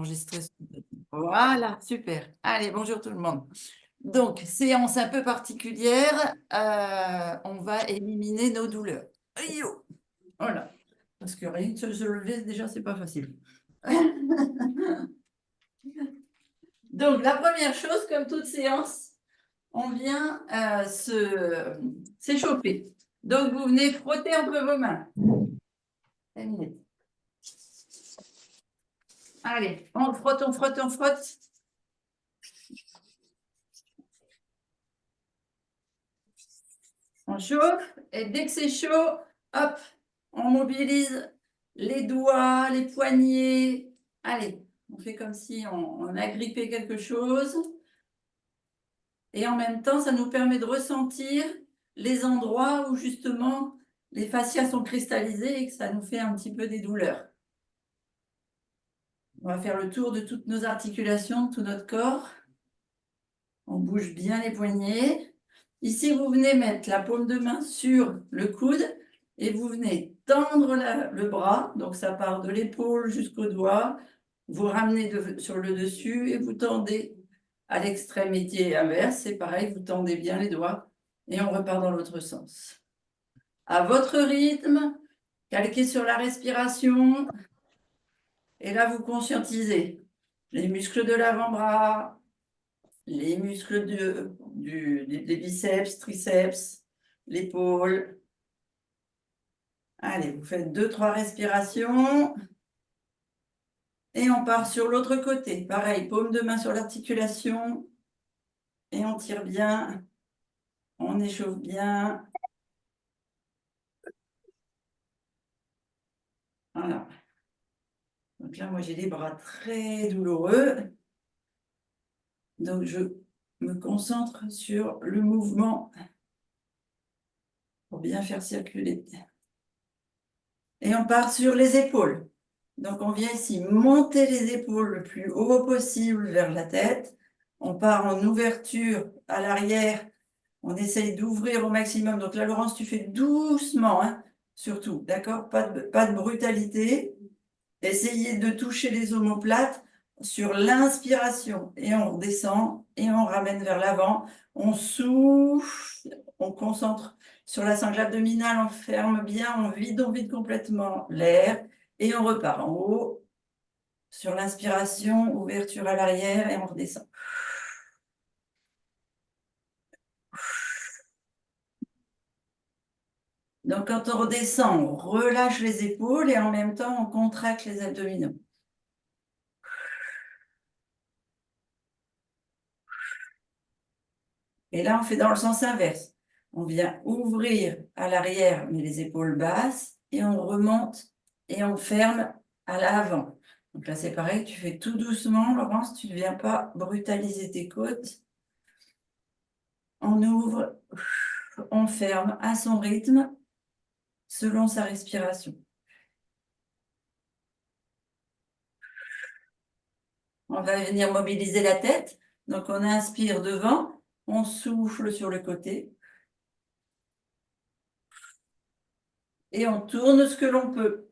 enregistrer. Voilà, super. Allez, bonjour tout le monde. Donc, séance un peu particulière. On va éliminer nos douleurs. Aïe, oh. Voilà. Parce que rien que se lever, déjà, c'est pas facile. Donc, la première chose, comme toute séance, on vient s'échauffer. Donc, vous venez frotter un peu vos mains. Allez, on frotte, on frotte, on frotte. On chauffe et dès que c'est chaud, hop, on mobilise les doigts, les poignets. Allez, on fait comme si on a grippé quelque chose. Et en même temps, ça nous permet de ressentir les endroits où justement les fascias sont cristallisés et que ça nous fait un petit peu des douleurs. On va faire le tour de toutes nos articulations, de tout notre corps. On bouge bien les poignets. Ici, vous venez mettre la paume de main sur le coude et vous venez tendre le bras. Donc, ça part de l'épaule jusqu'au doigt. Vous ramenez sur le dessus et vous tendez à l'extrémité inverse. C'est pareil, vous tendez bien les doigts et on repart dans l'autre sens. À votre rythme, calquez sur la respiration. Et là, vous conscientisez les muscles de l'avant-bras, les muscles des biceps, triceps, l'épaule. Allez, vous faites 2-3 respirations. Et on part sur l'autre côté. Pareil, paume de main sur l'articulation. Et on tire bien. On échauffe bien. Voilà. Donc là, moi, j'ai les bras très douloureux. Donc, je me concentre sur le mouvement pour bien faire circuler. Et on part sur les épaules. Donc, on vient ici monter les épaules le plus haut possible vers la tête. On part en ouverture à l'arrière. On essaye d'ouvrir au maximum. Donc là, Laurence, tu fais doucement, hein, surtout, d'accord? Pas de brutalité. Essayez de toucher les omoplates sur l'inspiration. Et on redescend et on ramène vers l'avant. On souffle, on concentre sur la sangle abdominale, on ferme bien, on vide complètement l'air. Et on repart en haut. Sur l'inspiration, ouverture à l'arrière et on redescend. Donc, quand on redescend, on relâche les épaules et en même temps, on contracte les abdominaux. Et là, on fait dans le sens inverse. On vient ouvrir à l'arrière, mais les épaules basses, et on remonte et on ferme à l'avant. Donc là, c'est pareil, tu fais tout doucement, Laurence, tu ne viens pas brutaliser tes côtes. On ouvre, on ferme à son rythme, selon sa respiration. On va venir mobiliser la tête. Donc, on inspire devant, on souffle sur le côté. Et on tourne ce que l'on peut.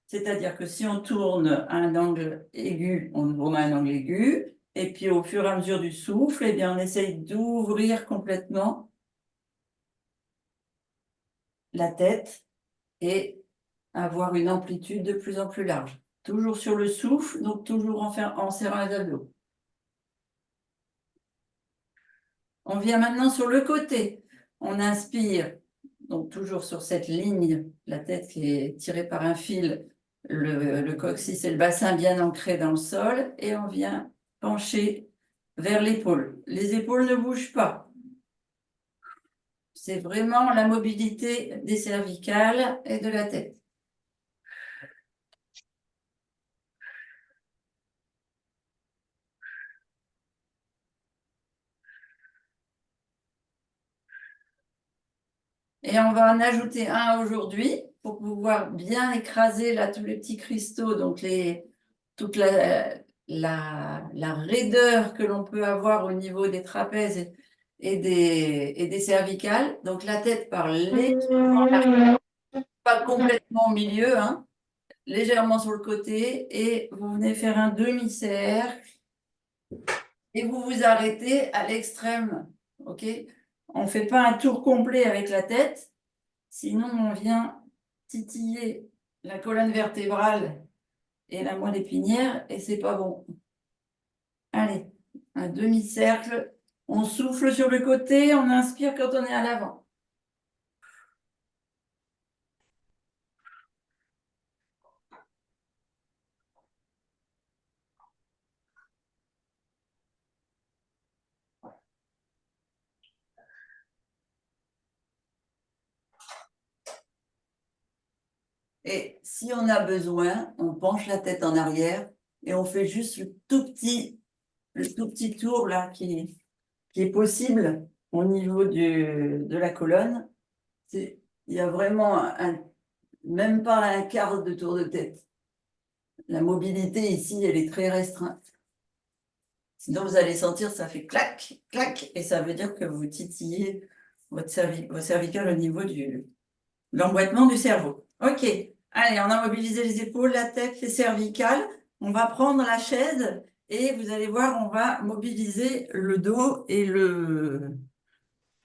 C'est-à-dire que si on tourne à un angle aigu, on tourne à un angle aigu. Et puis, au fur et à mesure du souffle, eh bien, on essaye d'ouvrir complètement la tête et avoir une amplitude de plus en plus large. Toujours sur le souffle, donc toujours en serrant les abdos. On vient maintenant sur le côté. On inspire, donc toujours sur cette ligne, la tête qui est tirée par un fil, le coccyx et le bassin bien ancrés dans le sol, et on vient pencher vers l'épaule. Les épaules ne bougent pas. C'est vraiment la mobilité des cervicales et de la tête. Et on va en ajouter un aujourd'hui pour pouvoir bien écraser là tous les petits cristaux, donc toute la raideur que l'on peut avoir au niveau des trapèzes et des cervicales. Donc la tête par légèrement, pas complètement au milieu, hein, légèrement sur le côté et vous venez faire un demi-cercle et vous vous arrêtez à l'extrême. Ok? On ne fait pas un tour complet avec la tête, sinon on vient titiller la colonne vertébrale et la moelle épinière et c'est pas bon. Allez, un demi-cercle. On souffle sur le côté, on inspire quand on est à l'avant. Et si on a besoin, on penche la tête en arrière et on fait juste le tout petit tour là qui est possible au niveau de la colonne. Il y a vraiment même pas un quart de tour de tête. La mobilité ici, elle est très restreinte. Sinon, vous allez sentir, ça fait clac, clac, et ça veut dire que vous titillez vos cervicales au niveau de l'emboîtement du cerveau. Ok, allez, on a mobilisé les épaules, la tête, les cervicales. On va prendre la chaise et vous allez voir, on va mobiliser le dos et le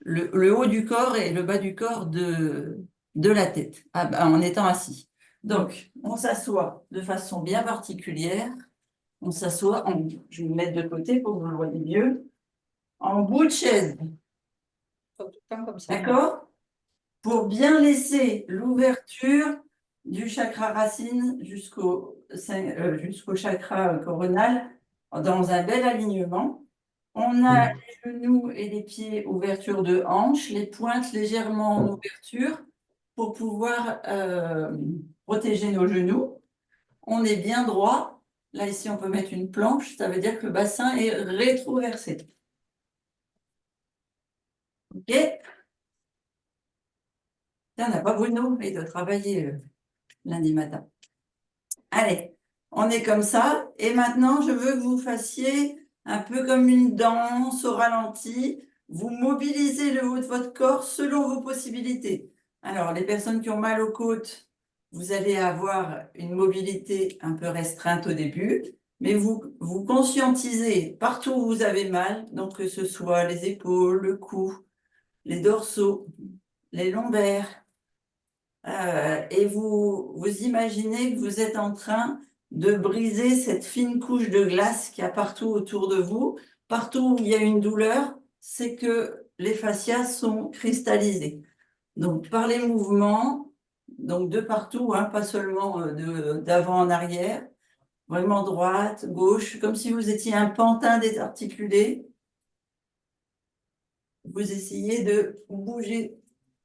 haut du corps et le bas du corps de la tête en étant assis. Donc, on s'assoit de façon bien particulière. On s'assoit, je vais me mettre de côté pour que vous le voyez mieux, en bout de chaise. Comme ça. D'accord? Pour bien laisser l'ouverture du chakra racine jusqu'au chakra coronal dans un bel alignement. On a les genoux et les pieds ouverture de hanche, les pointes légèrement en ouverture pour pouvoir protéger nos genoux. On est bien droit. Là, ici, on peut mettre une planche. Ça veut dire que le bassin est rétroversé. OK? Tiens, on n'a pas Bruno. Il doit travailler lundi matin. Allez, on est comme ça. Et maintenant, je veux que vous fassiez un peu comme une danse au ralenti. Vous mobilisez le haut de votre corps selon vos possibilités. Alors, les personnes qui ont mal aux côtes, vous allez avoir une mobilité un peu restreinte au début, mais vous conscientisez partout où vous avez mal, donc que ce soit les épaules, le cou, les dorsaux, les lombaires, et vous imaginez que vous êtes en train de briser cette fine couche de glace qu'il y a partout autour de vous. Partout où il y a une douleur, c'est que les fascias sont cristallisés. Donc, par les mouvements, donc de partout, hein, pas seulement d'avant en arrière, vraiment droite, gauche, comme si vous étiez un pantin désarticulé. Vous essayez de bouger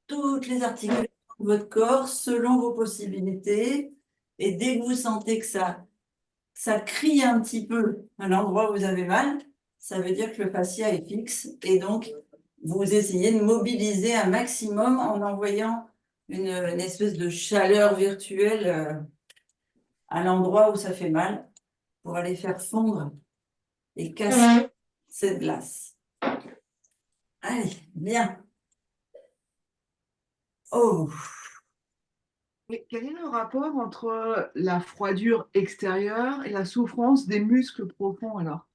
toutes les articulations de votre corps selon vos possibilités. Et dès que vous sentez que ça crie un petit peu à l'endroit où vous avez mal, ça veut dire que le fascia est fixe. Et donc, vous essayez de mobiliser un maximum en envoyant une espèce de chaleur virtuelle à l'endroit où ça fait mal pour aller faire fondre et casser cette glace. Allez, bien. Oh, Mais quel est le rapport entre la froidure extérieure et la souffrance des muscles profonds alors?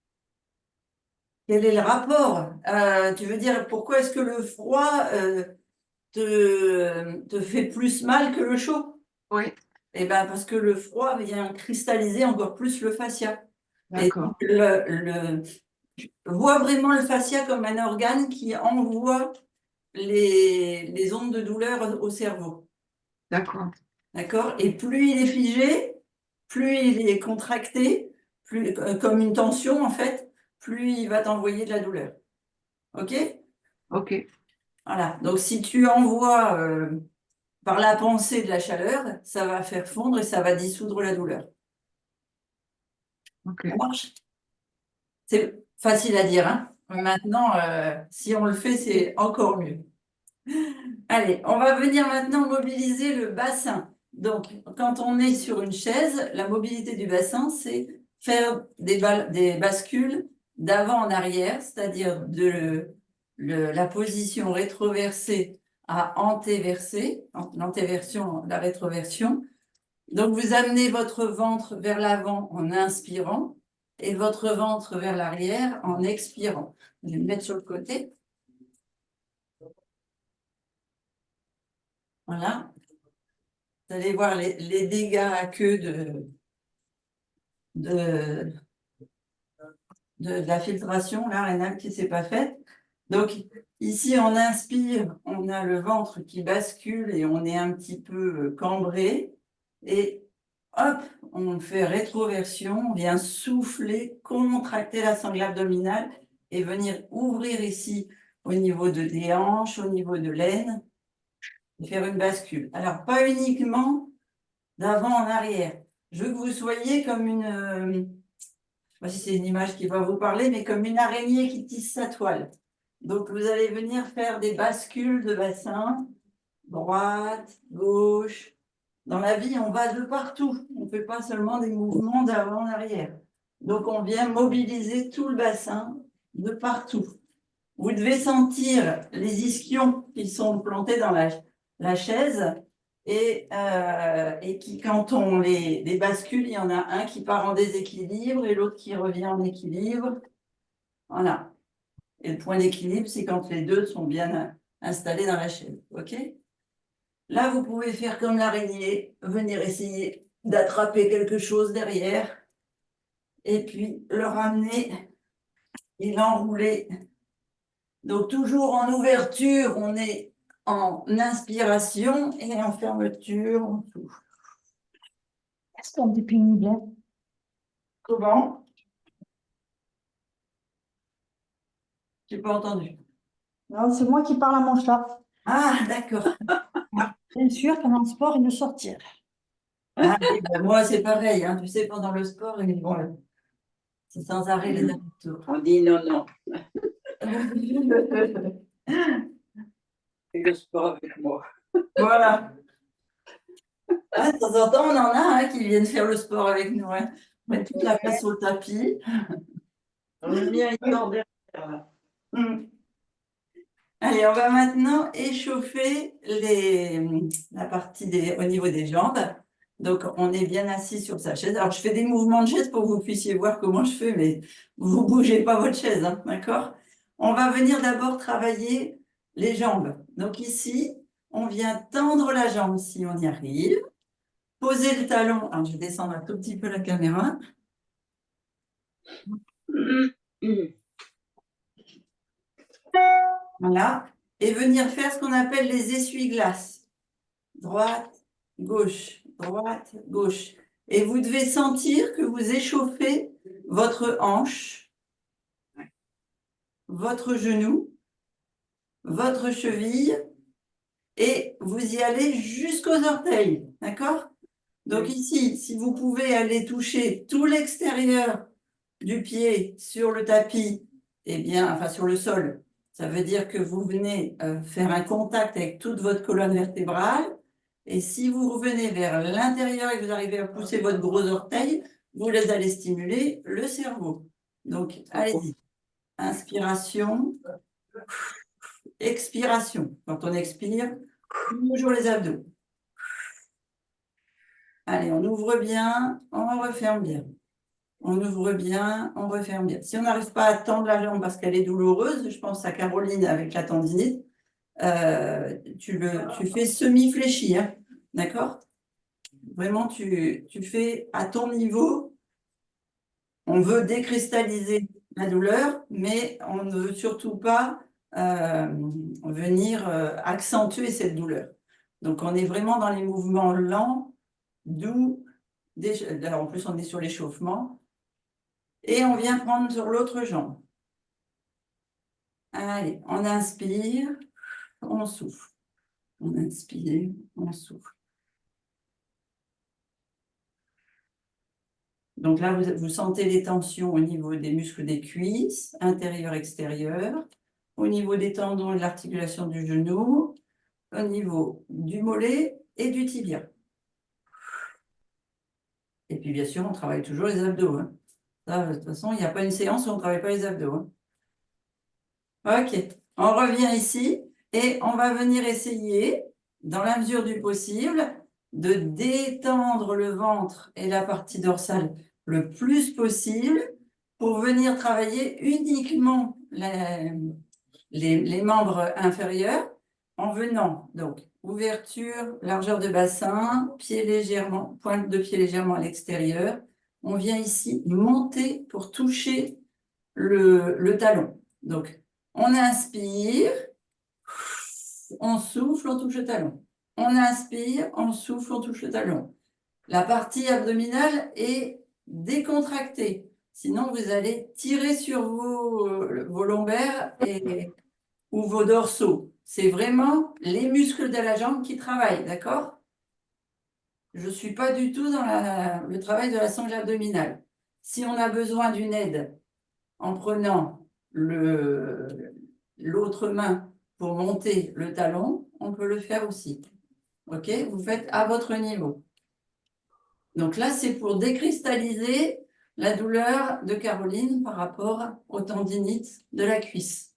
quel est le rapport? Tu veux dire pourquoi est-ce que le froid te fait plus mal que le chaud? Oui, Eh ben parce que le froid vient cristalliser encore plus le fascia. Et donc, d'accord, vois vraiment le fascia comme un organe qui envoie les ondes de douleur au cerveau. d'accord, D'accord? Et plus il est figé, plus il est contracté, plus, comme une tension en fait, plus il va t'envoyer de la douleur. OK? ok, Voilà. Donc si tu envoies par la pensée de la chaleur, ça va faire fondre et ça va dissoudre la douleur. ok. Ça marche? C'est facile à dire, hein? Maintenant, si on le fait, c'est encore mieux. Allez, on va venir maintenant mobiliser le bassin. Donc, quand on est sur une chaise, la mobilité du bassin, c'est faire des bascules d'avant en arrière, c'est-à-dire la position rétroversée à antéversée, l'antéversion, la rétroversion, Donc, vous amenez votre ventre vers l'avant en inspirant et votre ventre vers l'arrière en expirant. Je vais le mettre sur le côté. Voilà. Vous allez voir les dégâts à queue de la filtration, là, rénale qui ne s'est pas faite. Donc, ici, on inspire, on a le ventre qui bascule et on est un petit peu cambré. Et hop, on fait rétroversion, on vient souffler, contracter la sangle abdominale et venir ouvrir ici au niveau des hanches, au niveau de l'aine, et faire une bascule. Alors, pas uniquement d'avant en arrière. Je veux que vous soyez comme une, je ne sais pas si c'est une image qui va vous parler, mais comme une araignée qui tisse sa toile. Donc, vous allez venir faire des bascules de bassin, droite, gauche. Dans la vie, on va de partout. On ne fait pas seulement des mouvements d'avant en arrière. Donc, on vient mobiliser tout le bassin de partout. Vous devez sentir les ischions qui sont plantés dans la chaise et qui, quand on les bascule, il y en a un qui part en déséquilibre et l'autre qui revient en équilibre. Voilà. Et le point d'équilibre, c'est quand les deux sont bien installés dans la chaise. OK? Là, vous pouvez faire comme l'araignée, venir essayer d'attraper quelque chose derrière et puis le ramener et l'enrouler. Donc, toujours en ouverture, on est en inspiration et en fermeture, on souffle. Est-ce qu'on est pénible? Comment? Je n'ai pas entendu. Non, c'est moi qui parle à mon chat. Ah, d'accord. Bien sûr, pendant le sport, il ne sortir. Ah, oui, ben moi, c'est pareil. Hein. Tu sais, pendant le sport, bon, c'est sans arrêt les allers-retours. On dit non, non, fais le sport avec moi. Voilà. Ah, de temps en temps, on en a qui viennent faire le sport avec nous. Hein. Mettre toute la place sur le tapis. Le mien, il sort derrière. Là. Allez, on va maintenant échauffer la partie au niveau des jambes. Donc, on est bien assis sur sa chaise. Alors, je fais des mouvements de chaise pour que vous puissiez voir comment je fais, mais vous ne bougez pas votre chaise, hein, d'accord? On va venir d'abord travailler les jambes. Donc, ici, on vient tendre la jambe si on y arrive. Poser le talon. Alors, je vais descendre un tout petit peu la caméra. Voilà. Et venir faire ce qu'on appelle les essuie-glaces. Droite, gauche, droite, gauche. Et vous devez sentir que vous échauffez votre hanche, votre genou, votre cheville, et vous y allez jusqu'aux orteils. D'accord? Donc ici, si vous pouvez aller toucher tout l'extérieur du pied sur le tapis, eh bien, enfin sur le sol, ça veut dire que vous venez faire un contact avec toute votre colonne vertébrale. Et si vous revenez vers l'intérieur et que vous arrivez à pousser votre gros orteil, vous les allez stimuler le cerveau. Donc, allez-y. Inspiration, expiration. Quand on expire, toujours les abdos. Allez, on ouvre bien, on referme bien. On ouvre bien, on referme bien. Si on n'arrive pas à tendre la jambe parce qu'elle est douloureuse, je pense à Caroline avec la tendinite, tu fais semi-fléchi, hein, d'accord? Vraiment, tu fais à ton niveau. On veut décristalliser la douleur, mais on ne veut surtout pas venir accentuer cette douleur. Donc, on est vraiment dans les mouvements lents, doux. En plus, on est sur l'échauffement. Et on vient prendre sur l'autre jambe. Allez, on inspire, on souffle. On inspire, on souffle. Donc là, vous sentez les tensions au niveau des muscles des cuisses, intérieur, extérieur, au niveau des tendons et de l'articulation du genou, au niveau du mollet et du tibia. Et puis, bien sûr, on travaille toujours les abdos. Hein. Ça, de toute façon, il n'y a pas une séance où on ne travaille pas les abdos. Hein. OK, on revient ici et on va venir essayer, dans la mesure du possible, de détendre le ventre et la partie dorsale le plus possible pour venir travailler uniquement les membres inférieurs en venant, donc, ouverture, largeur de bassin, pied légèrement, pointe de pied légèrement à l'extérieur. On vient ici monter pour toucher le talon. Donc, on inspire, on souffle, on touche le talon. On inspire, on souffle, on touche le talon. La partie abdominale est décontractée. Sinon, vous allez tirer sur vos lombaires ou vos dorsaux. C'est vraiment les muscles de la jambe qui travaillent, d'accord? Je ne suis pas du tout dans le travail de la sangle abdominale. Si on a besoin d'une aide en prenant l'autre main pour monter le talon, on peut le faire aussi. OK? Vous faites à votre niveau. Donc là, c'est pour décristalliser la douleur de Caroline par rapport aux tendinites de la cuisse.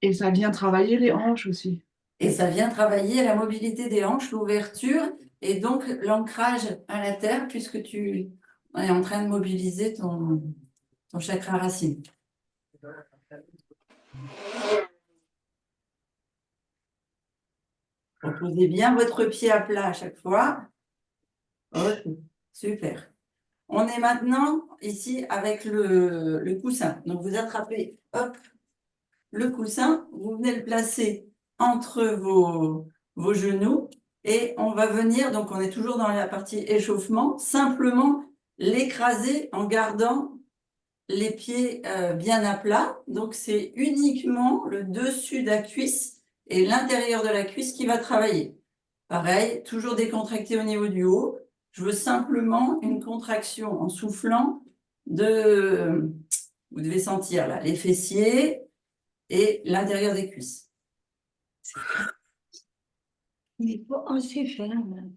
Et ça vient travailler les hanches aussi. Et ça vient travailler la mobilité des hanches, l'ouverture et donc l'ancrage à la terre puisque tu es en train de mobiliser ton chakra racine. Reposez bien votre pied à plat à chaque fois. Ok, super. On est maintenant ici avec le coussin. Donc vous attrapez, hop, le coussin, vous venez le placer entre vos genoux et on va venir, donc on est toujours dans la partie échauffement, simplement l'écraser en gardant les pieds bien à plat. Donc c'est uniquement le dessus de la cuisse et l'intérieur de la cuisse qui va travailler. Pareil, toujours décontracté au niveau du haut. Je veux simplement une contraction en soufflant de, vous devez sentir là, les fessiers et l'intérieur des cuisses. Il est pas assez ferme.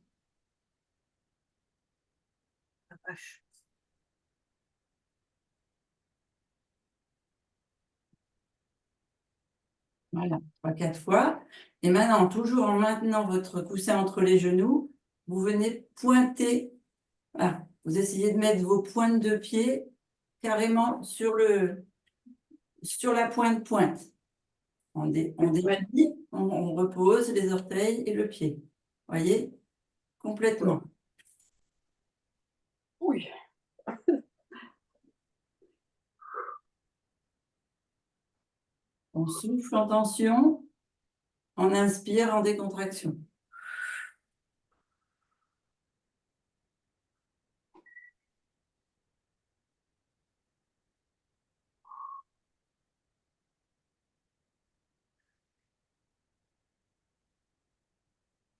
Voilà, 3-4 fois. Et maintenant, toujours en maintenant votre coussin entre les genoux, vous venez pointer. Voilà. Vous essayez de mettre vos pointes de pied carrément sur la pointe. On déplie, on repose les orteils et le pied. Voyez? Complètement. Oui. On souffle en tension, on inspire en décontraction.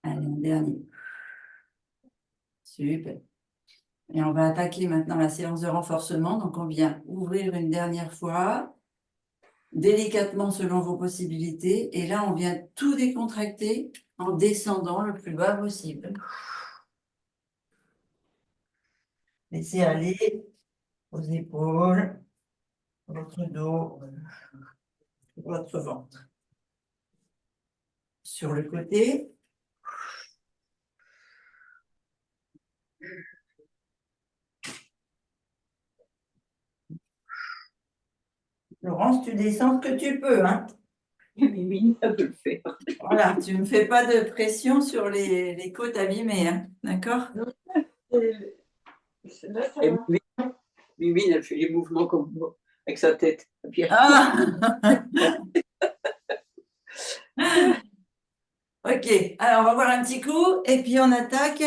Allez, un dernier. Super. Et on va attaquer maintenant la séance de renforcement. Donc, on vient ouvrir une dernière fois, délicatement selon vos possibilités. Et là, on vient tout décontracter en descendant le plus bas possible. Laissez aller vos épaules, votre dos, votre ventre. Sur le côté. Laurence, tu descends ce que tu peux, hein? Oui, ça peut le faire. Voilà, tu ne me fais pas de pression sur les côtes abîmées, hein, d'accord? Et Mimine, elle fait les mouvements comme moi, avec sa tête. Ah Ok, alors on va voir un petit coup et puis on attaque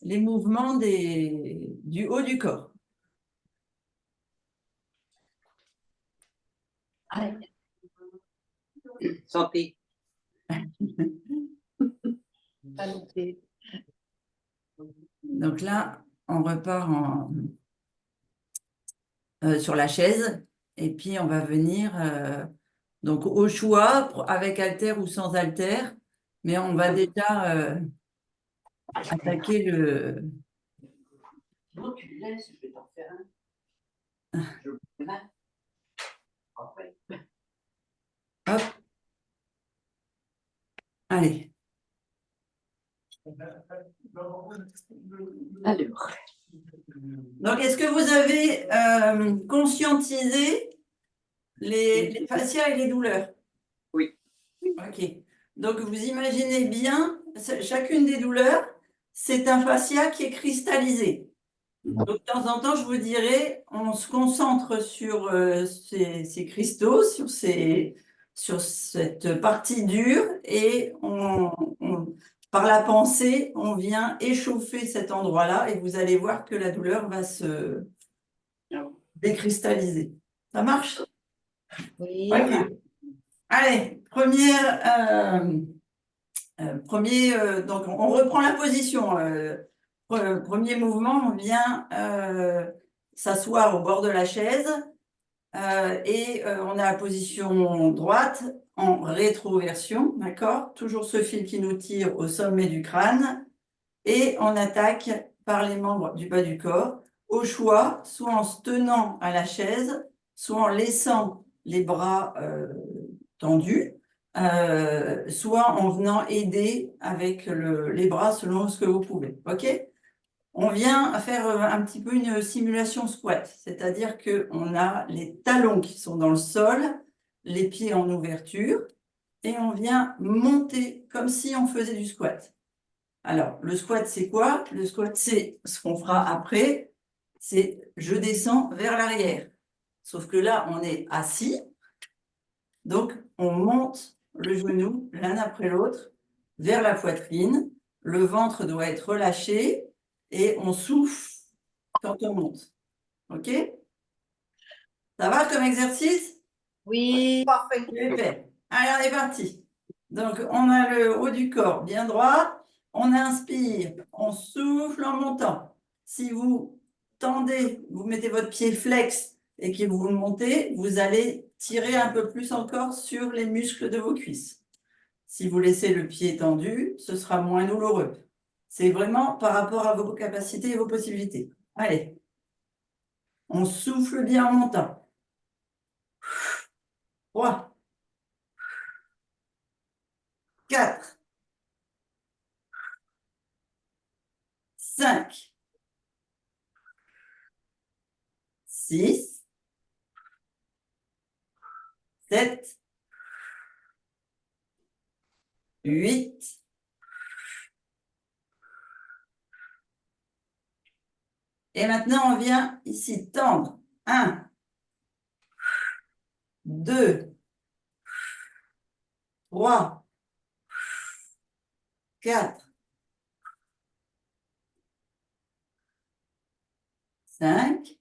les mouvements du haut du corps. Allez. Santé. Donc là, on repart sur la chaise et puis on va venir donc au choix avec haltère ou sans haltère, mais on va déjà attaquer le. Non, tu le laisses, je vais t'en faire un. Je le prends. Après. Hop. Allez. Alors, Donc, est-ce que vous avez conscientisé les fascias et les douleurs? Oui. Ok. Donc, vous imaginez bien, chacune des douleurs, c'est un fascia qui est cristallisé. Donc, de temps en temps, je vous dirais, on se concentre sur ces cristaux, sur cette partie dure, et par la pensée, on vient échauffer cet endroit-là, et vous allez voir que la douleur va se décristalliser. Ça marche? oui. Ok. Allez, donc on reprend la position. Premier mouvement, on vient s'asseoir au bord de la chaise et on a la position droite en rétroversion, d'accord? Toujours ce fil qui nous tire au sommet du crâne et on attaque par les membres du bas du corps, au choix, soit en se tenant à la chaise, soit en laissant les bras tendus, soit en venant aider avec les bras selon ce que vous pouvez. OK? On vient faire un petit peu une simulation squat, c'est-à-dire qu'on a les talons qui sont dans le sol, les pieds en ouverture, et on vient monter comme si on faisait du squat. Alors, le squat, c'est quoi? Le squat, c'est ce qu'on fera après, c'est je descends vers l'arrière. Sauf que là, on est assis, donc on monte le genou l'un après l'autre vers la poitrine, le ventre doit être relâché et on souffle quand on monte. OK? Ça va comme exercice? Oui. Parfait. Super. Allez, on est parti. Donc, on a le haut du corps bien droit. On inspire, on souffle en montant. Si vous tendez, vous mettez votre pied flex et que vous le montez, vous allez tirer un peu plus encore sur les muscles de vos cuisses. Si vous laissez le pied tendu, ce sera moins douloureux. C'est vraiment par rapport à vos capacités et vos possibilités. Allez, on souffle bien en montant. 3, 4, 5, 6, 7, 8, et maintenant on vient ici tendre. 1, 2, 3, 4, 5,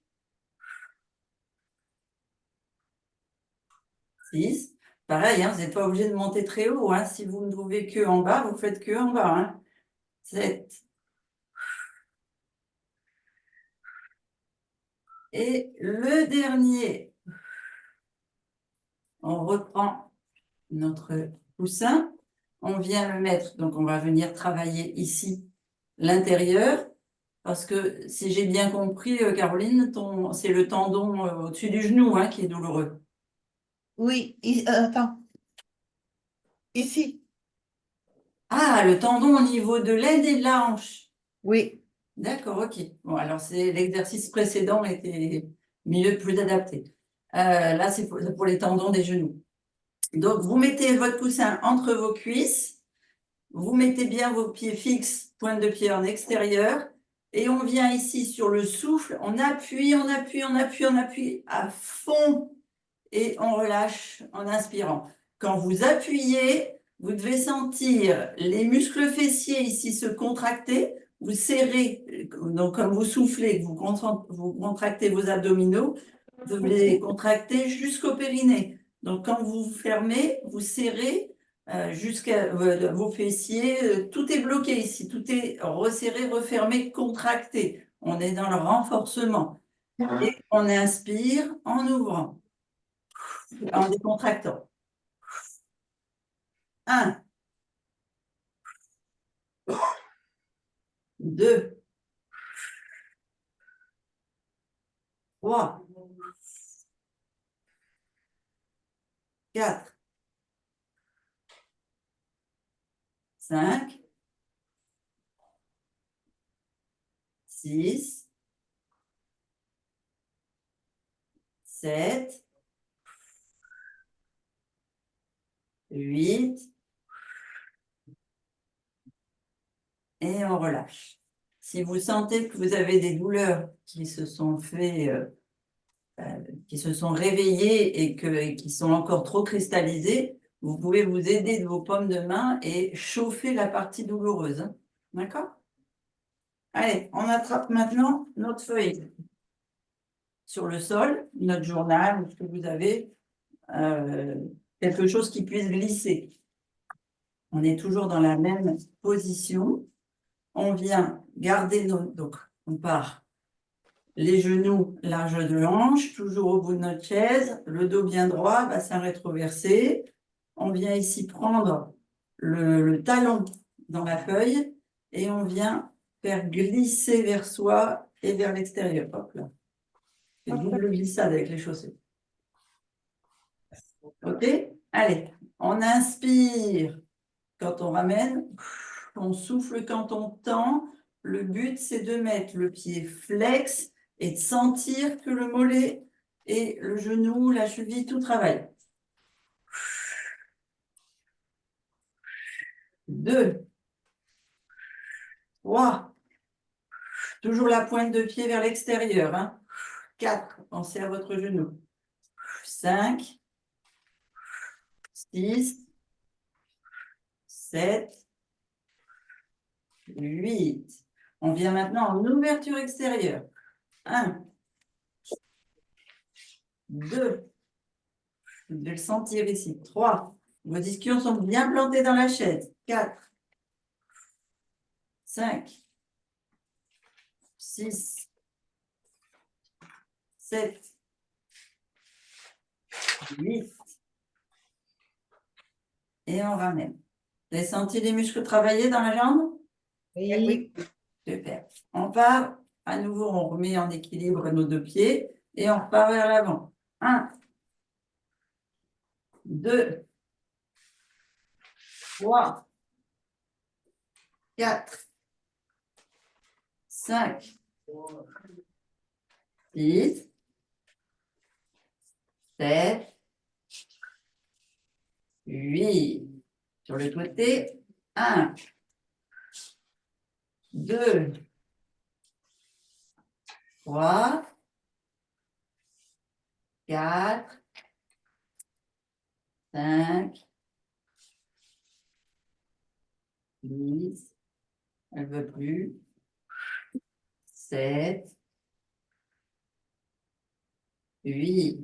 6. Pareil, hein, vous n'êtes pas obligé de monter très haut. Hein. Si vous ne trouvez que en bas, vous faites que en bas. Hein. 7. Et le dernier, on reprend notre coussin, on vient le mettre, donc on va venir travailler ici l'intérieur, parce que si j'ai bien compris, Caroline, c'est le tendon au-dessus du genou hein, qui est douloureux. Oui, attends. Ici. Ah, le tendon au niveau de l'aine et de la hanche. Oui. D'accord, ok. Bon, alors c'est l'exercice précédent était mieux, plus adapté. Là, c'est pour les tendons des genoux. Donc, vous mettez votre coussin entre vos cuisses, vous mettez bien vos pieds fixes, pointe de pied en extérieur, et on vient ici sur le souffle, on appuie, on appuie, on appuie, on appuie à fond, et on relâche en inspirant. Quand vous appuyez, vous devez sentir les muscles fessiers ici se contracter, vous serrez, donc comme vous soufflez, vous contractez vos abdominaux, vous les contractez jusqu'au périnée. Donc quand vous fermez, vous serrez jusqu'à vos fessiers, tout est bloqué ici, tout est resserré, refermé, contracté. On est dans le renforcement. Et on inspire en ouvrant, en décontractant. 1, 2, 3, 4, 5, 6, 7, 8, et on relâche. Si vous sentez que vous avez des douleurs qui se sont qui se sont réveillées et qui sont encore trop cristallisées, vous pouvez vous aider de vos paumes de main et chauffer la partie douloureuse. Hein. D'accord? Allez, on attrape maintenant notre feuille sur le sol, notre journal, ou ce que vous avez, quelque chose qui puisse glisser. On est toujours dans la même position. On vient garder donc on part les genoux large de hanche, toujours au bout de notre chaise, le dos bien droit, bassin rétroversé. On vient ici prendre le talon dans la feuille et on vient faire glisser vers soi et vers l'extérieur. Hop là. C'est double glissade avec les chaussettes. Ok? Allez, on inspire quand on ramène, on souffle quand on tend. Le but, c'est de mettre le pied flex et de sentir que le mollet et le genou, la cheville, tout travaille. 2, 3, toujours la pointe de pied vers l'extérieur. Hein. 4, pensez à votre genou. 5, 6, 7, 8. On vient maintenant en ouverture extérieure. 1, 2, vous devez le sentir ici. 3, vos ischions sont bien plantés dans la chaise. 4, 5, 6, 7, 8. Et on ramène. Vous avez senti les muscles travailler dans la jambe? Oui. Super. On part. À nouveau, on remet en équilibre nos deux pieds et on repart vers l'avant. 1, 2, 3, 4, 5, 6, 7, 8. Sur le côté, 1, 2, 3, 4, 5, 6, elle ne veut plus, 7, 8.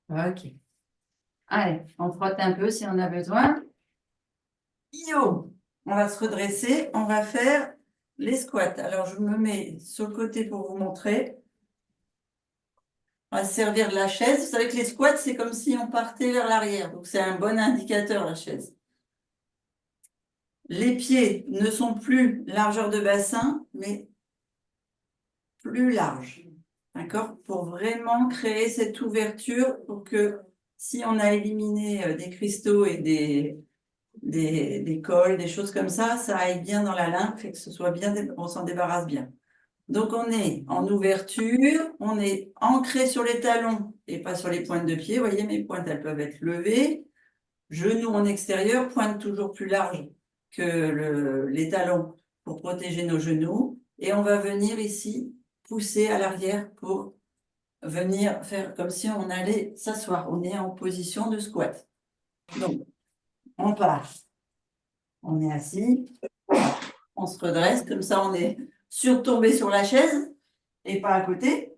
Ok. Allez, on frotte un peu si on a besoin. Yo, on va se redresser, on va faire les squats. Alors, je me mets sur le côté pour vous montrer. On va se servir de la chaise. Vous savez que les squats, c'est comme si on partait vers l'arrière. Donc, c'est un bon indicateur, la chaise. Les pieds ne sont plus largeur de bassin, mais plus large. D'accord? Pour vraiment créer cette ouverture pour que si on a éliminé des cristaux et des cols, des choses comme ça aille bien dans la lymphe et que ce soit bien, on s'en débarrasse bien. Donc, on est en ouverture, on est ancré sur les talons et pas sur les pointes de pied. Vous voyez, mes pointes, elles peuvent être levées. Genoux en extérieur, pointe toujours plus large que les talons pour protéger nos genoux. Et on va venir ici pousser à l'arrière pour venir faire comme si on allait s'asseoir. On est en position de squat. Donc, on part. On est assis. On se redresse. Comme ça, on est surtombé sur la chaise et pas à côté.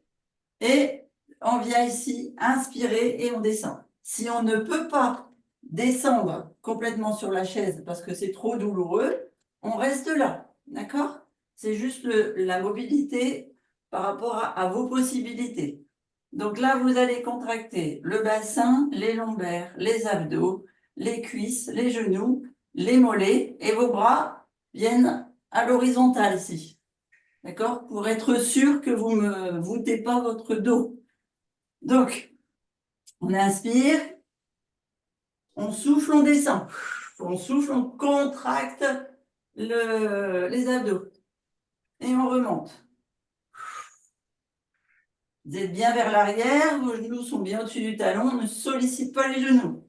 Et on vient ici inspirer et on descend. Si on ne peut pas descendre complètement sur la chaise parce que c'est trop douloureux, on reste là. D'accord? C'est juste la mobilité par rapport à vos possibilités. Donc là, vous allez contracter le bassin, les lombaires, les abdos, les cuisses, les genoux, les mollets et vos bras viennent à l'horizontale ici. D'accord? Pour être sûr que vous ne me voûtez pas votre dos. Donc, on inspire. On souffle, on descend. On souffle, on contracte les abdos. Et on remonte. Vous êtes bien vers l'arrière, vos genoux sont bien au-dessus du talon, on ne sollicite pas les genoux.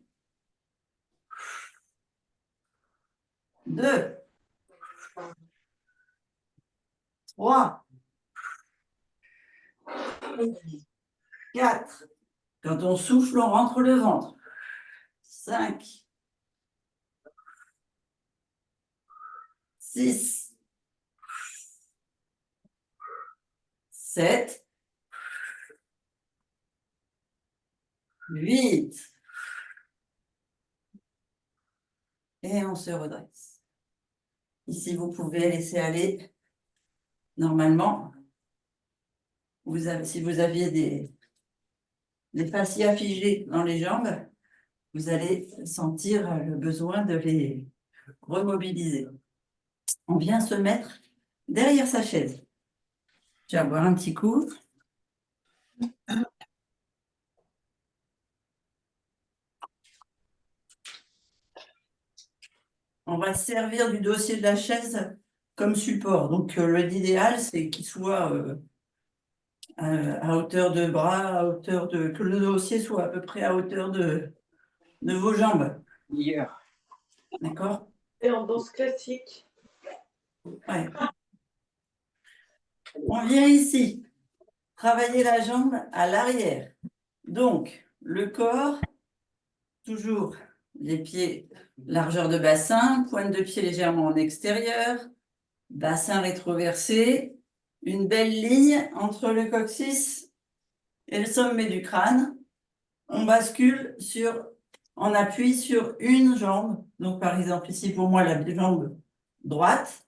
2, 3, 4. Quand on souffle, on rentre le ventre. 5, 6, 7, 8. Et on se redresse. Ici, vous pouvez laisser aller. Normalement, si vous aviez des fascias figés dans les jambes, vous allez sentir le besoin de les remobiliser. On vient se mettre derrière sa chaise. Je vais boire un petit coup. On va se servir du dossier de la chaise comme support. Donc, l'idéal, c'est qu'il soit à hauteur de bras, que le dossier soit à peu près à hauteur de vos jambes. D'accord? Et en danse classique. Ouais. On vient ici travailler la jambe à l'arrière. Donc, le corps, toujours les pieds, largeur de bassin, pointe de pied légèrement en extérieur, bassin rétroversé, une belle ligne entre le coccyx et le sommet du crâne. On bascule on appuie sur une jambe. Donc, par exemple, ici, pour moi, la jambe droite.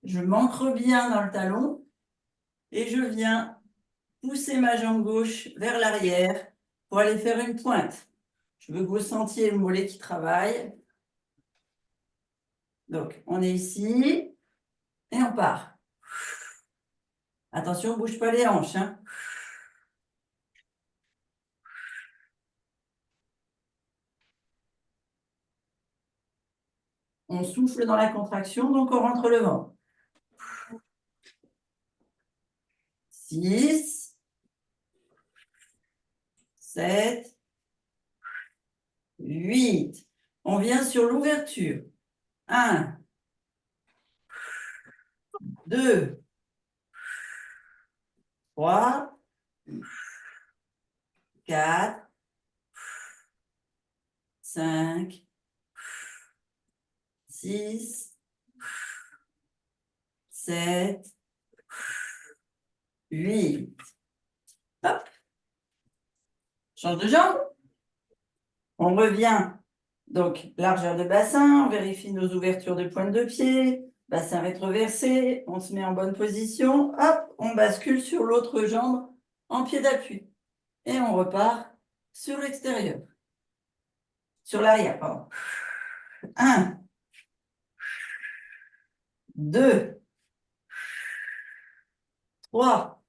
Je m'ancre bien dans le talon et je viens pousser ma jambe gauche vers l'arrière pour aller faire une pointe. Je veux que vous sentiez le mollet qui travaille. Donc, on est ici et on part. Attention, on ne bouge pas les hanches. Hein. On souffle dans la contraction, donc on rentre le ventre. 6, 7, 8. On vient sur l'ouverture. 1, 2, 3, 4, 5, 6, 7, 8. Hop. Change de jambe. On revient. Donc, largeur de bassin, on vérifie nos ouvertures de pointe de pied, bassin rétroversé, on se met en bonne position, hop, on bascule sur l'autre jambe en pied d'appui. Et on repart sur l'extérieur. Sur l'arrière, pardon. 1, 2, 3,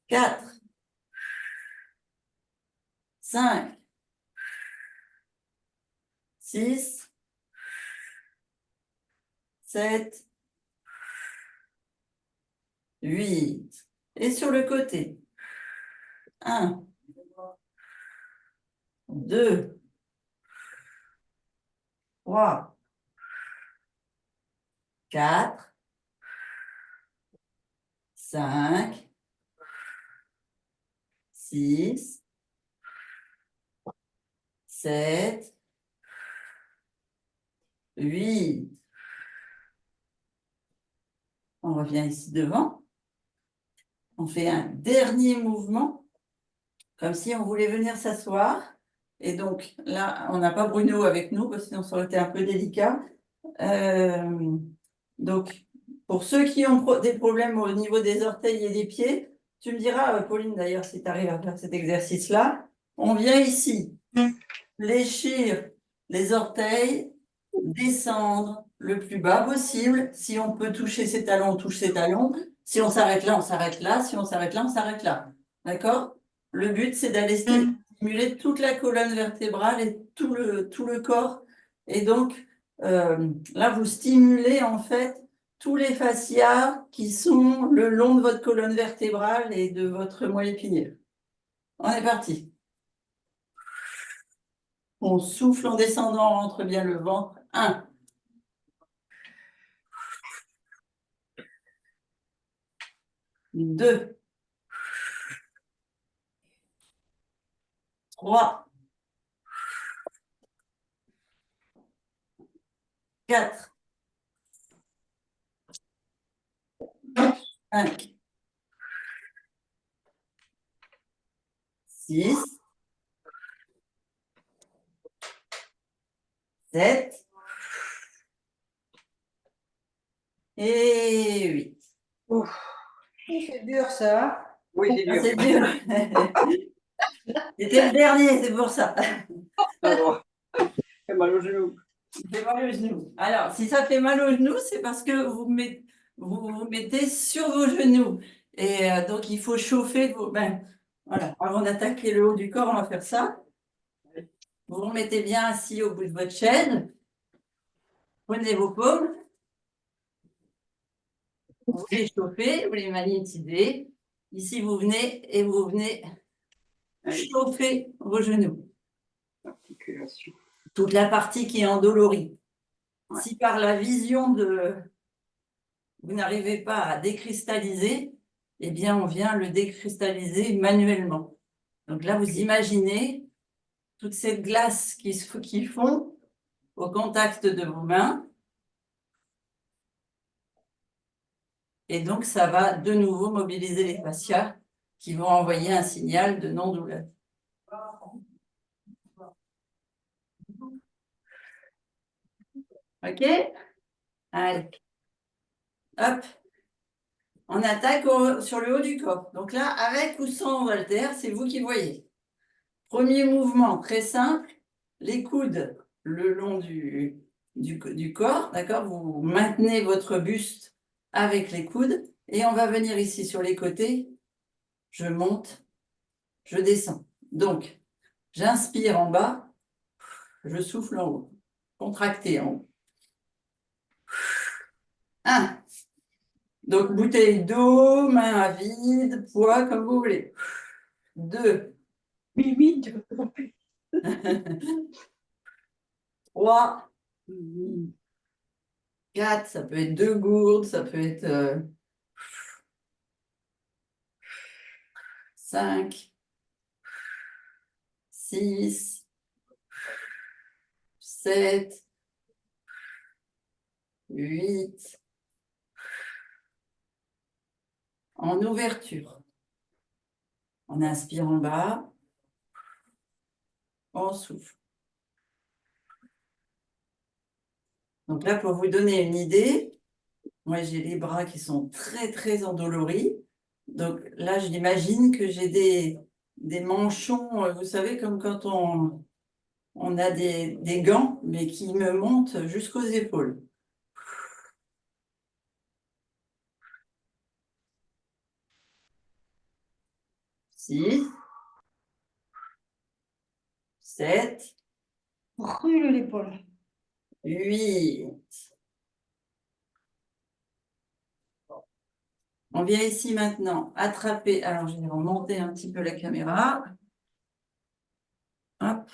4, 5, 6, 7, 8. Et sur le côté. 1, 2, 3, 4, 5, 6, 7, 8. On revient ici devant. On fait un dernier mouvement, comme si on voulait venir s'asseoir. Et donc là, on n'a pas Bruno avec nous, parce que sinon ça aurait été un peu délicat. Donc, pour ceux qui ont des problèmes au niveau des orteils et des pieds, tu me diras, Pauline, d'ailleurs, si tu arrives à faire cet exercice-là, on vient ici, fléchir les orteils, descendre le plus bas possible. Si on peut toucher ses talons, on touche ses talons. Si on s'arrête là, on s'arrête là. Si on s'arrête là, on s'arrête là. D'accord? Le but, c'est d'aller stimulez toute la colonne vertébrale et tout le corps. Et donc, là, vous stimulez en fait tous les fascias qui sont le long de votre colonne vertébrale et de votre moelle épinière. On est parti. On souffle en descendant, on rentre bien le ventre. 1. 2. 3. 4. 5. 6. 7. Et 8. C'est dur ça. Oui, c'est dur. C'est dur. C'était le dernier, c'est pour ça. Ça fait mal au genou. Ça fait mal au genou. Alors, si ça fait mal au genou, c'est parce que vous mettez sur vos genoux. Et donc, il faut chauffer vos mains. Voilà. Avant d'attaquer le haut du corps, on va faire ça. Vous vous mettez bien assis au bout de votre chaise. Prenez vos paumes. Vous les chauffez, vous les magnétisez. Ici, vous venez et vous venez chauffer vos genoux. Articulation. Toute la partie qui est endolorie. Si par la vision vous n'arrivez pas à décristalliser, eh bien, on vient le décristalliser manuellement. Donc là, vous imaginez toute cette glace qui fond au contact de vos mains. Et donc, ça va de nouveau mobiliser les fascias qui vont envoyer un signal de non-douleur. OK? Allez. Hop. On attaque sur le haut du corps. Donc là, avec ou sans haltère, c'est vous qui voyez. Premier mouvement très simple, les coudes le long du corps, d'accord? Vous maintenez votre buste avec les coudes et on va venir ici sur les côtés. Je monte, je descends. Donc, j'inspire en bas, je souffle en haut. Contracté en haut. 1. Donc, bouteille d'eau, main à vide, poids, comme vous voulez. 2. Mimi, tu peux te tromper. 3. 4, ça peut être 2 gourdes, ça peut être 5, 6, 7, 8, en ouverture. On inspire en bas, on souffle. Donc là, pour vous donner une idée, moi j'ai les bras qui sont très très endoloris. Donc là, j'imagine que j'ai des manchons, vous savez, comme quand on a des gants, mais qui me montent jusqu'aux épaules. Six, 7, Brûle l'épaule. 8. On vient ici maintenant attraper. Alors, je vais remonter un petit peu la caméra. Hop.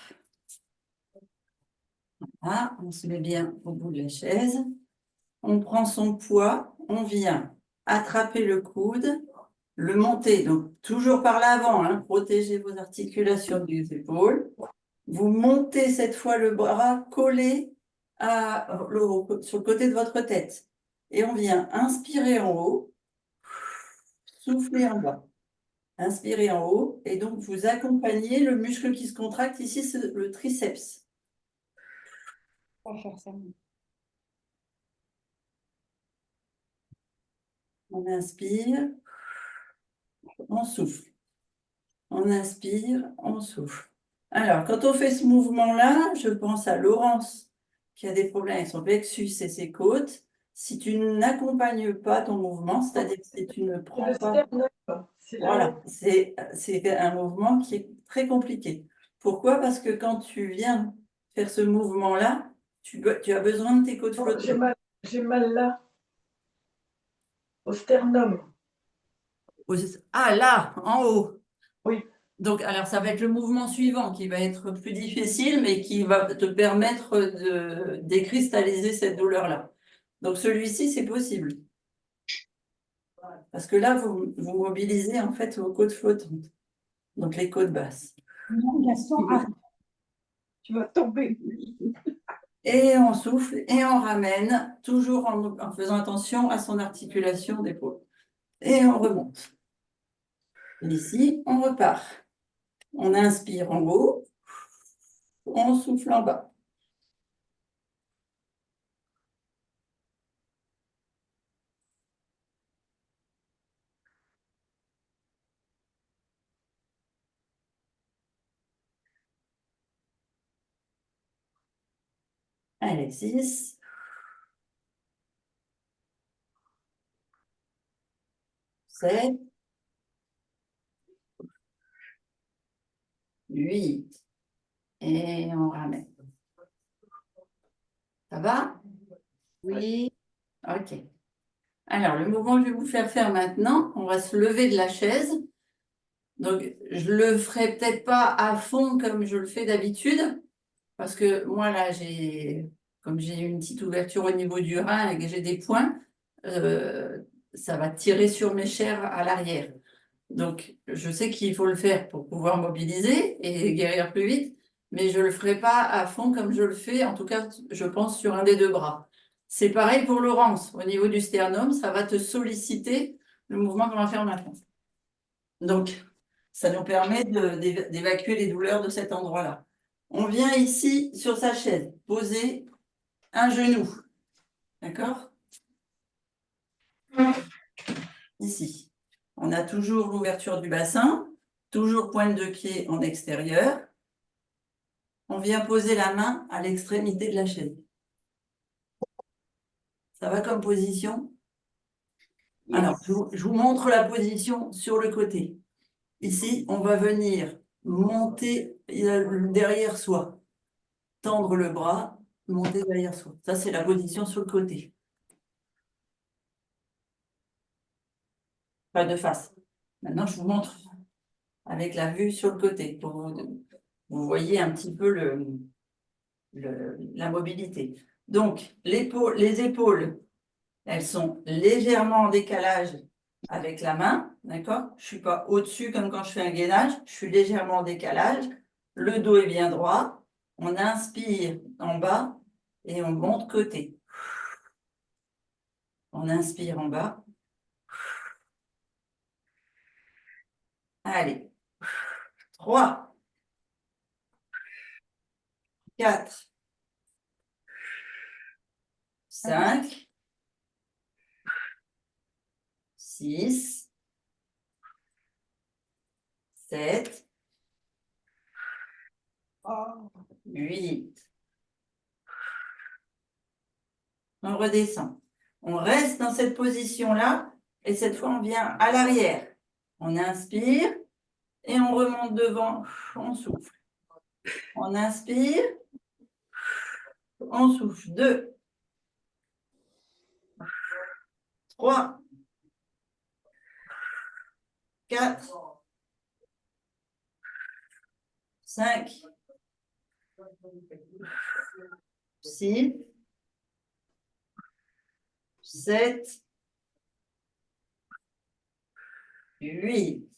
Voilà, on se met bien au bout de la chaise. On prend son poids, on vient attraper le coude, le monter, donc toujours par l'avant, hein, protégez vos articulations des épaules. Vous montez cette fois le bras collé sur le côté de votre tête. Et on vient inspirer en haut, souffler en bas. Inspirez en haut et donc vous accompagnez le muscle qui se contracte ici, c'est le triceps. On va faire ça. On inspire, on souffle. On inspire, on souffle. Alors, quand on fait ce mouvement-là, je pense à Laurence qui a des problèmes avec son plexus et ses côtes. Si tu n'accompagnes pas ton mouvement, c'est-à-dire si tu ne prends pas... C'est Voilà, c'est un mouvement qui est très compliqué. Pourquoi? Parce que quand tu viens faire ce mouvement-là, tu as besoin de tes côtes Oh, j'ai flottantes. mal là, au sternum. Ah, là, en haut. Oui. Donc, alors, ça va être le mouvement suivant qui va être plus difficile, mais qui va te permettre de décristalliser cette douleur-là. Donc, celui-ci, c'est possible. Parce que là, vous mobilisez en fait vos côtes flottantes. Donc, les côtes basses. Non, Gaston, arrête. Tu vas tomber. Et on souffle et on ramène, toujours en faisant attention à son articulation d'épaule. Et on remonte. Et ici, on repart. On inspire en haut, on souffle en bas. Allez, 6, 7, 8. Et on ramène. Ça va? Oui. OK. Alors, le mouvement que je vais vous faire faire maintenant, on va se lever de la chaise. Donc, je le ferai peut-être pas à fond comme je le fais d'habitude, parce que moi, là, comme j'ai une petite ouverture au niveau du rein et que j'ai des points, ça va tirer sur mes chairs à l'arrière. Donc, je sais qu'il faut le faire pour pouvoir mobiliser et guérir plus vite, mais je ne le ferai pas à fond comme je le fais, en tout cas, je pense, sur un des deux bras. C'est pareil pour Laurence. Au niveau du sternum, ça va te solliciter le mouvement qu'on va faire maintenant. Donc, ça nous permet d'évacuer les douleurs de cet endroit-là. On vient ici sur sa chaise, poser un genou. D'accord? Ici. On a toujours l'ouverture du bassin, toujours pointe de pied en extérieur. On vient poser la main à l'extrémité de la chaise. Ça va comme position? Alors, je vous montre la position sur le côté. Ici, on va venir monter derrière soi, tendre le bras, monter derrière soi. Ça, c'est la position sur le côté. Pas de face. Maintenant, je vous montre avec la vue sur le côté pour vous voyez un petit peu la mobilité. Donc, les épaules, elles sont légèrement en décalage avec la main, d'accord? Je ne suis pas au-dessus comme quand je fais un gainage, je suis légèrement en décalage. Le dos est bien droit. On inspire en bas et on monte côté. On inspire en bas. Allez. 3, 4, 5, 6, 7, Oh. 8. On redescend. On reste dans cette position-là et cette fois, on vient à l'arrière. On inspire et on remonte devant. On souffle. On inspire. On souffle. 2, 3, 4, 5, 6, 7, 8.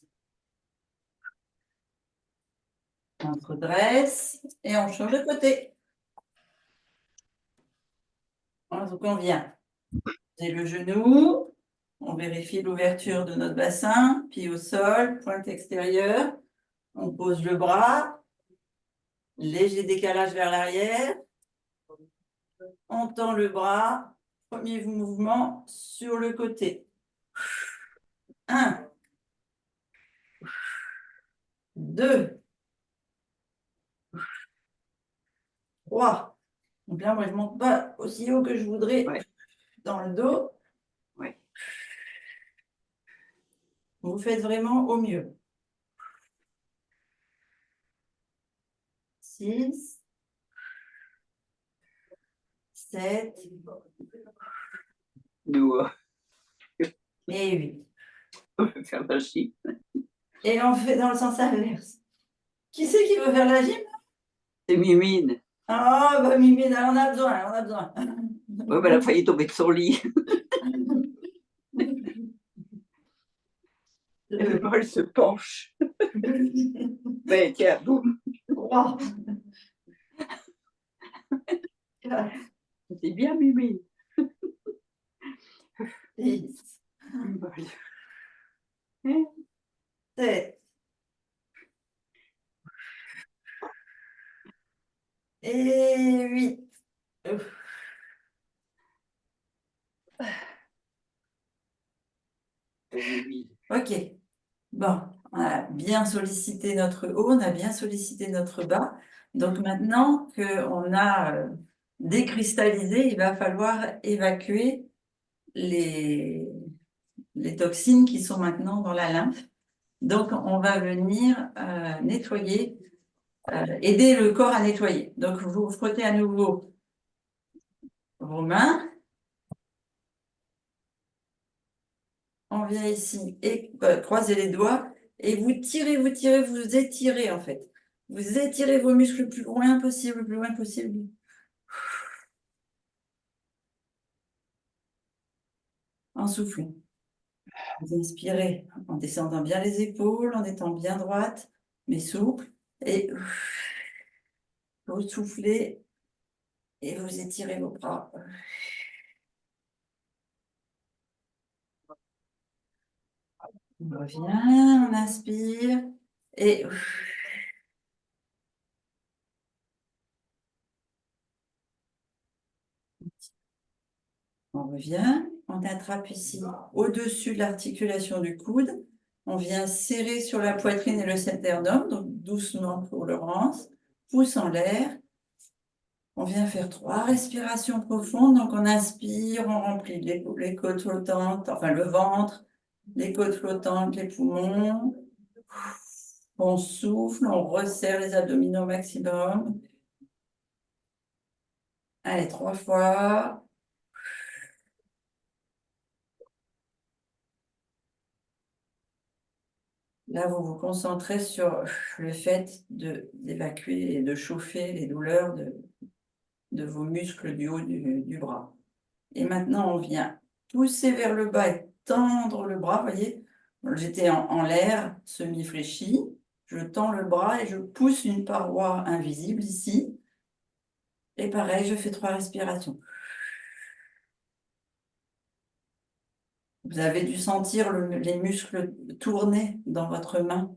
On se redresse et on change de côté. Donc on vient. C'est le genou. On vérifie l'ouverture de notre bassin, pied au sol, pointe extérieure. On pose le bras. Léger décalage vers l'arrière. On tend le bras. Premier mouvement sur le côté. 1, 2, 3. Donc là, moi, je ne monte pas aussi haut que je voudrais dans le dos. Vous faites vraiment au mieux. 6, 7 Nous, et 8. on veut faire la gym. Et on fait dans le sens inverse. Qui c'est qui veut faire la gym? C'est Mimine. Ah, bah Mimine, on a besoin, on a besoin. Ouais, ben, elle a failli tomber de son lit. Elle se penche. Ben, tiens, boum. 3, C'est bien, Mimine. 6, 7 et 8. Ok. Bon, on a bien sollicité notre haut, on a bien sollicité notre bas. Donc maintenant qu'on a décristallisé, il va falloir évacuer les toxines qui sont maintenant dans la lymphe. Donc on va venir nettoyer, aider le corps à nettoyer. Donc vous frottez à nouveau vos mains. On vient ici et croisez les doigts et vous tirez, vous étirez en fait. Vous étirez vos muscles le plus loin possible, le plus loin possible. En soufflant. Vous inspirez en descendant bien les épaules, en étant bien droite, mais souple. Et vous soufflez et vous étirez vos bras. On revient, on inspire et on revient. On attrape ici au-dessus de l'articulation du coude. On vient serrer sur la poitrine et le sternum, donc doucement pour Laurence. Pouce en l'air. On vient faire 3 respirations profondes. Donc on inspire, on remplit les côtes flottantes, enfin le ventre, les côtes flottantes, les poumons. On souffle, on resserre les abdominaux au maximum. Allez, 3 fois. Là, vous vous concentrez sur le fait d'évacuer et de chauffer les douleurs de vos muscles du haut du bras. Et maintenant, on vient pousser vers le bas et tendre le bras. Vous voyez, j'étais en l'air, semi-fléchi. Je tends le bras et je pousse une paroi invisible ici. Et pareil, je fais 3 respirations. Vous avez dû sentir les muscles tourner dans votre main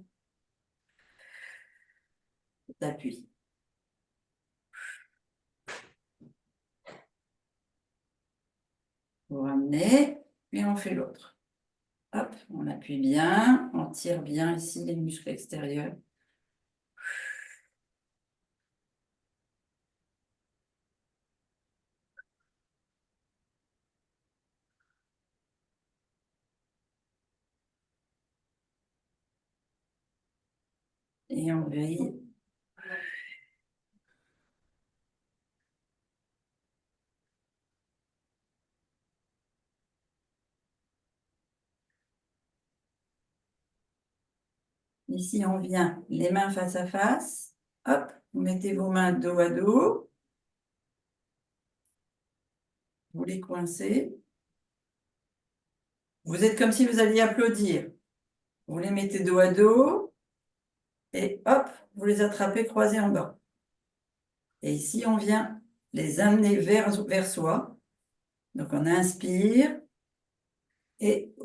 d'appui. Vous ramenez et on fait l'autre. Hop, on appuie bien, on tire bien ici les muscles extérieurs. Et on veille. Ici, on vient les mains face à face. Hop, vous mettez vos mains dos à dos. Vous les coincez. Vous êtes comme si vous alliez applaudir. Vous les mettez dos à dos. Et hop, vous les attrapez croisés en bas. Et ici, on vient les amener vers soi. Donc, on inspire. Et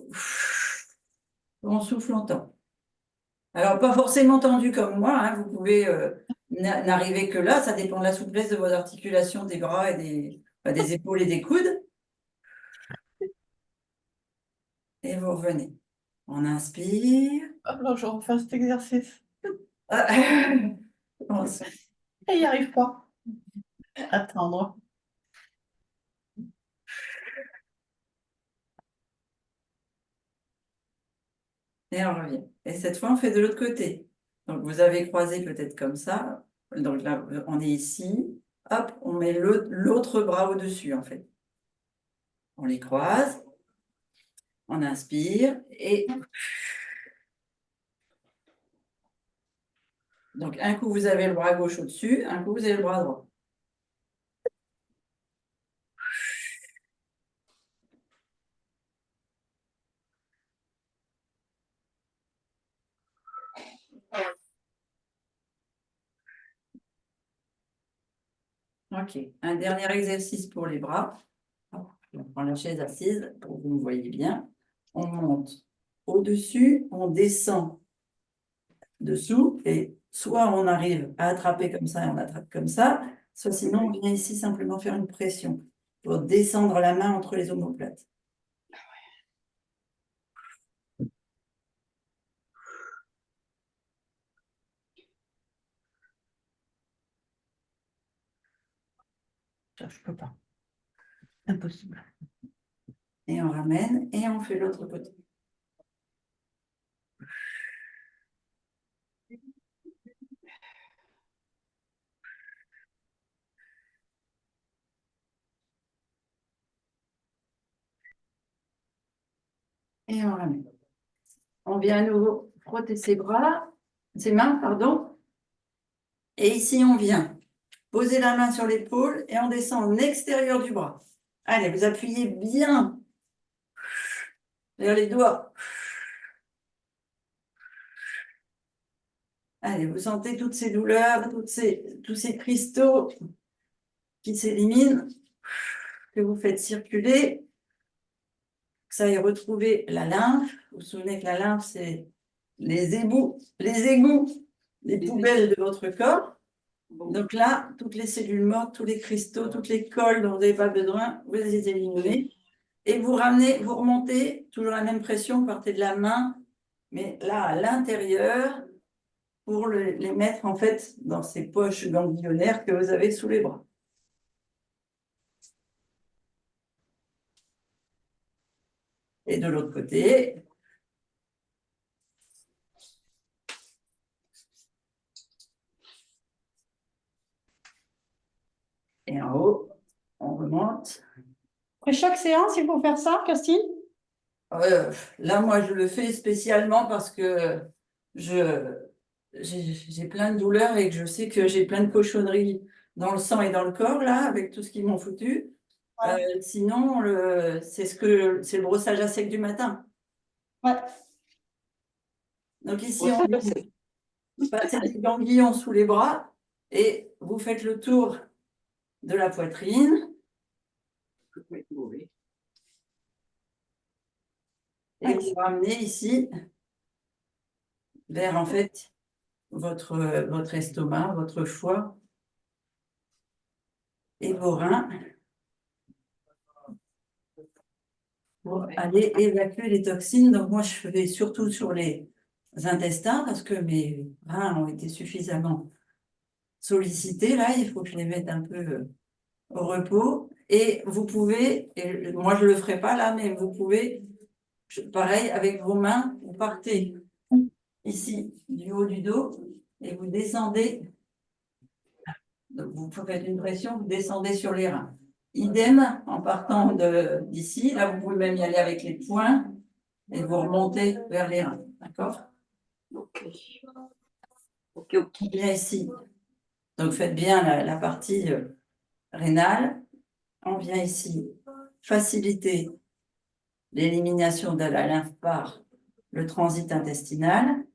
on souffle longtemps. Alors, pas forcément tendu comme moi, hein, vous pouvez n'arriver que là, ça dépend de la souplesse de vos articulations des bras et des épaules et des coudes. Et vous revenez. On inspire. Ah non, je refais cet exercice. Ah, on souffle. Et il n'y arrive pas. Attendre. Et on revient. Et cette fois, on fait de l'autre côté. Donc, vous avez croisé peut-être comme ça. Donc là, on est ici. Hop, on met l'autre bras au-dessus, en fait. On les croise. On inspire et donc un coup vous avez le bras gauche au-dessus, un coup vous avez le bras droit. Ok, un dernier exercice pour les bras. On prend la chaise assise pour que vous me voyez bien. On monte au-dessus, on descend dessous et soit on arrive à attraper comme ça et on attrape comme ça, soit sinon on vient ici simplement faire une pression pour descendre la main entre les omoplates. Ça, je peux pas. Impossible. Et on ramène et on fait l'autre côté. Et on ramène. On vient à nouveau frotter ses bras, ses mains, pardon. Et ici, on vient poser la main sur l'épaule et on descend en extérieur du bras. Allez, vous appuyez bien vers les doigts. Allez, vous sentez toutes ces douleurs, tous ces cristaux qui s'éliminent, que vous faites circuler, que ça aille retrouver la lymphe. Vous vous souvenez que la lymphe, c'est les égouts, les poubelles de votre corps. Donc là, toutes les cellules mortes, tous les cristaux, toutes les colles dont vous n'avez pas besoin, vous les éliminez. Et vous ramenez, vous remontez, toujours la même pression, vous partez de la main, mais là, à l'intérieur, pour les mettre en fait dans ces poches ganglionnaires que vous avez sous les bras. Et de l'autre côté. Et en haut, on remonte. Après chaque séance, il faut faire ça, Christine? Là, moi, je le fais spécialement parce que j'ai plein de douleurs et que je sais que j'ai plein de cochonneries dans le sang et dans le corps, là, avec tout ce qu'ils m'ont foutu. Sinon, c'est le brossage à sec du matin. Ouais. Donc ici, on passe les ganglions sous les bras et vous faites le tour de la poitrine. Et vous ramenez ici vers en fait votre estomac, votre foie et vos reins pour aller évacuer les toxines. Donc moi, je fais surtout sur les intestins parce que mes reins ont été suffisamment sollicités. Là, il faut que je les mette un peu au repos. Et vous pouvez, et moi je ne le ferai pas là, mais vous pouvez, pareil, avec vos mains, vous partez ici du haut du dos et vous descendez. Donc vous faites une pression, vous descendez sur les reins. Idem en partant d'ici. Là, vous pouvez même y aller avec les poings et vous remontez vers les reins. D'accord? Ok. Ok. On vient ici. Donc faites bien la partie rénale. On vient ici faciliter l'élimination de la lymphe par le transit intestinal.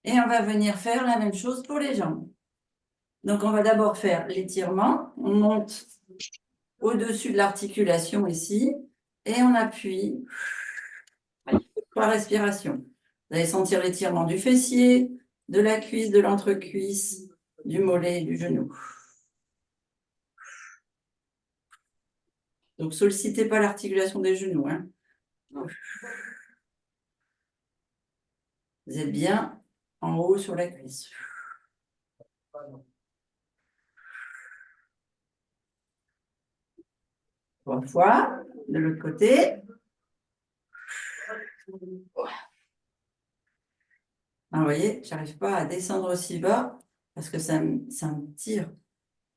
Et on va venir faire la même chose pour les jambes. Donc, on va d'abord faire l'étirement. On monte au-dessus de l'articulation ici et on appuie par respiration. Vous allez sentir l'étirement du fessier, de la cuisse, de l'entrecuisse, du mollet et du genou. Donc, sollicitez pas l'articulation des genoux. Hein. Vous êtes bien en haut sur la cuisse. 3 fois, de l'autre côté. Ah, vous voyez, j'arrive pas à descendre aussi bas parce que ça me tire.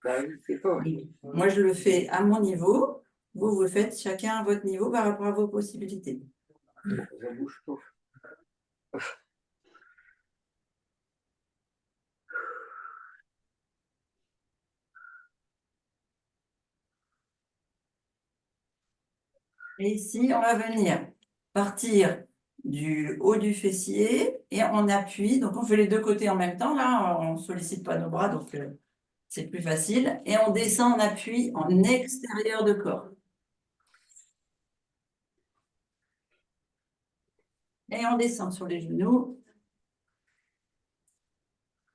Bah oui, c'est fort. Moi, je le fais à mon niveau. Vous, vous le faites chacun à votre niveau par rapport à vos possibilités. Ça bouge pas. Et ici, on va venir partir du haut du fessier et on appuie. Donc, on fait les deux côtés en même temps. Là, on ne sollicite pas nos bras, donc c'est plus facile. Et on descend, on appuie en extérieur de corps. Et on descend sur les genoux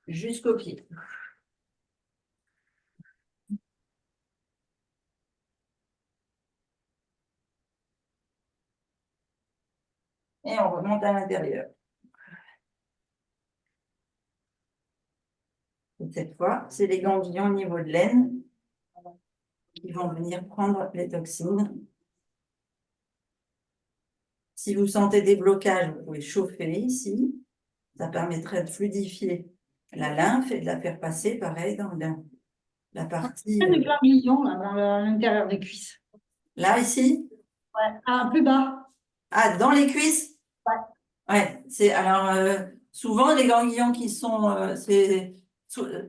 jusqu'aux pieds. Et on remonte à l'intérieur. Et cette fois, c'est les ganglions au niveau de l'aine qui vont venir prendre les toxines. Si vous sentez des blocages, vous pouvez chauffer ici. Ça permettrait de fluidifier la lymphe et de la faire passer, pareil, dans la partie. Il y a des ganglions là, dans l'intérieur des cuisses. Là, ici? Ouais. Ah, plus bas. Ah, dans les cuisses? Ouais. Ouais, alors, souvent, les ganglions qui sont,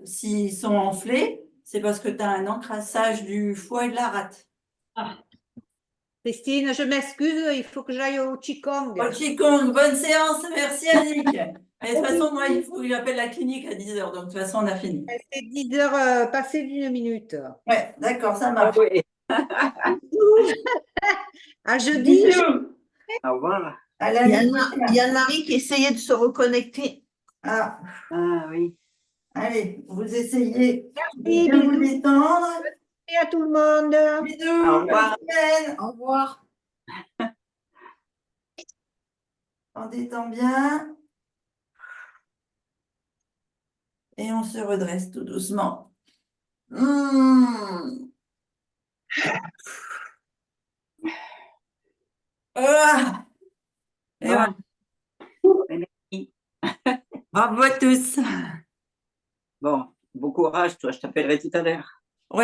s'ils sont enflés, c'est parce que tu as un encrassage du foie et de la rate. Ah. Christine, je m'excuse, il faut que j'aille au Qigong. Au Qigong, bonne séance, merci Annick. Et de toute façon, moi, il faut que j'appelle la clinique à 10h, donc de toute façon, on a fini. C'est 10 heures passées d'une minute. Ouais, d'accord, ça Ah marche. oui. À jeudi. Bisous. Au revoir. À la Il y a prochaine. Yann-Marie qui essayait de se reconnecter. Ah, Ah oui. allez, vous essayez de Merci, bien vous bisous. détendre. Et à tout le monde. Bisous, Au revoir. bonne semaine. Au revoir. On détend bien. Et on se redresse tout doucement. Ah. Et voilà. Merci. Bravo à tous. Bon, bon courage, toi, je t'appellerai tout à l'heure.